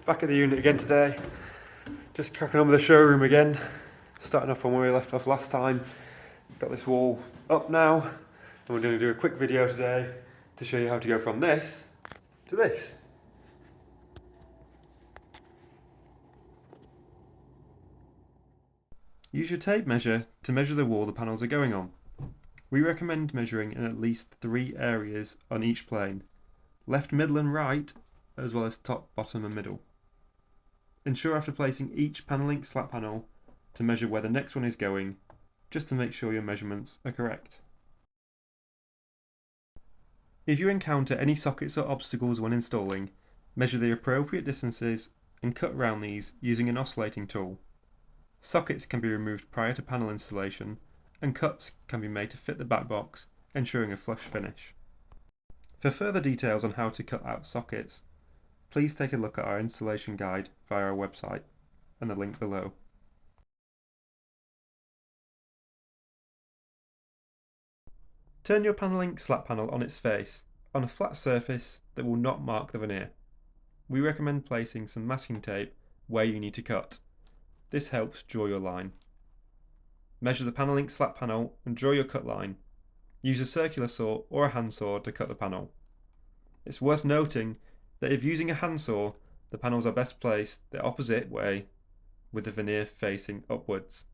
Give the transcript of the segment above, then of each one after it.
Back at the unit again today. Just cracking on with the showroom again. Starting off from where we left off last time. Got this wall up now. And we're going to do a quick video today to show you how to go from this to this. Use your tape measure to measure the wall the panels are going on. We recommend measuring in at least 3 areas on each plane. Left, middle and right, as well as top, bottom and middle. Ensure after placing each panelling slat panel to measure where the next one is going, just to make sure your measurements are correct. If you encounter any sockets or obstacles when installing, measure the appropriate distances and cut around these using an oscillating tool. Sockets can be removed prior to panel installation, and cuts can be made to fit the back box, ensuring a flush finish. For further details on how to cut out sockets, please take a look at our installation guide via our website and the link below. Turn your panelling slat panel on its face, on a flat surface that will not mark the veneer. We recommend placing some masking tape where you need to cut. This helps draw your line. Measure the panelling slat panel and draw your cut line. Use a circular saw or a handsaw to cut the panel. It's worth noting that if using a handsaw, the panels are best placed the opposite way with the veneer facing upwards.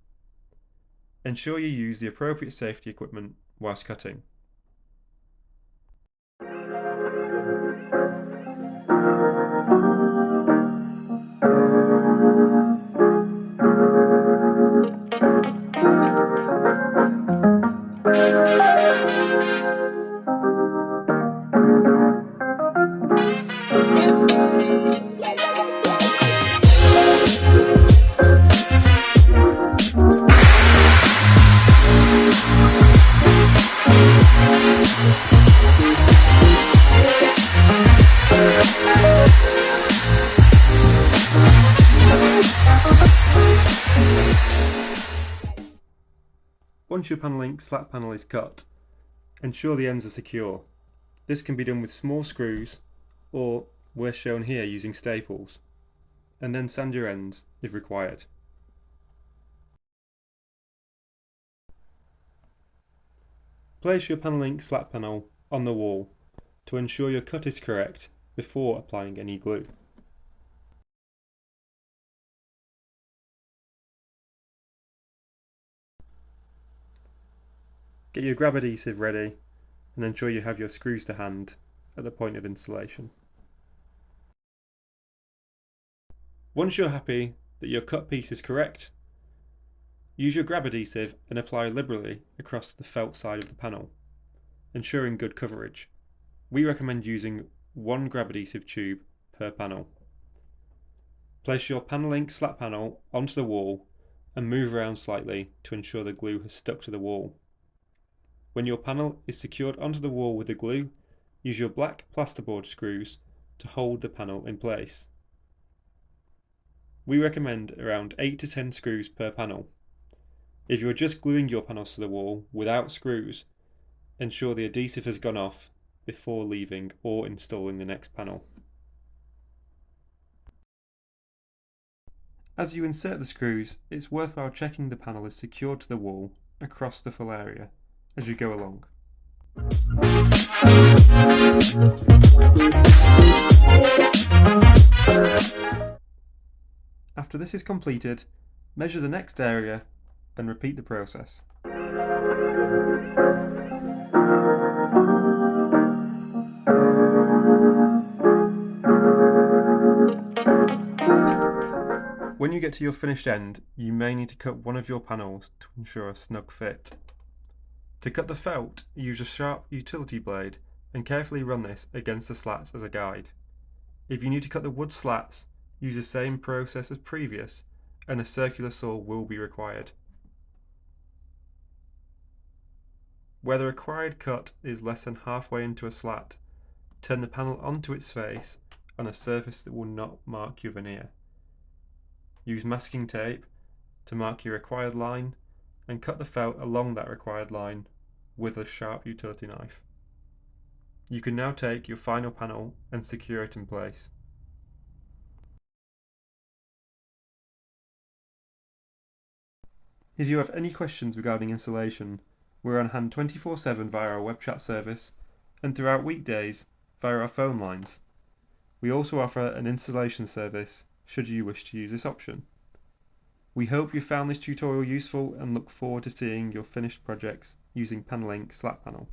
Ensure you use the appropriate safety equipment whilst cutting. Once your panelling slat panel is cut, ensure the ends are secure. This can be done with small screws, or, where shown here, using staples, and then sand your ends if required. Place your panelling slat panel on the wall to ensure your cut is correct before applying any glue. Get your grab adhesive ready and ensure you have your screws to hand at the point of installation. Once you're happy that your cut piece is correct, use your grab adhesive and apply liberally across the felt side of the panel, ensuring good coverage. We recommend using 1 grab adhesive tube per panel. Place your panelling slat panel onto the wall and move around slightly to ensure the glue has stuck to the wall. When your panel is secured onto the wall with the glue, use your black plasterboard screws to hold the panel in place. We recommend around 8 to 10 screws per panel. If you are just gluing your panels to the wall without screws, ensure the adhesive has gone off before leaving or installing the next panel. As you insert the screws, it's worthwhile checking the panel is secured to the wall across the full area as you go along. After this is completed, measure the next area and repeat the process. When you get to your finished end, you may need to cut one of your panels to ensure a snug fit. To cut the felt, use a sharp utility blade and carefully run this against the slats as a guide. If you need to cut the wood slats, use the same process as previous and a circular saw will be required. Where the required cut is less than halfway into a slat, turn the panel onto its face on a surface that will not mark your veneer. Use masking tape to mark your required line and cut the felt along that required line with a sharp utility knife. You can now take your final panel and secure it in place. If you have any questions regarding installation, we're on hand 24/7 via our web chat service and throughout weekdays via our phone lines. We also offer an installation service should you wish to use this option. We hope you found this tutorial useful and look forward to seeing your finished projects using Panelink SlatPanel.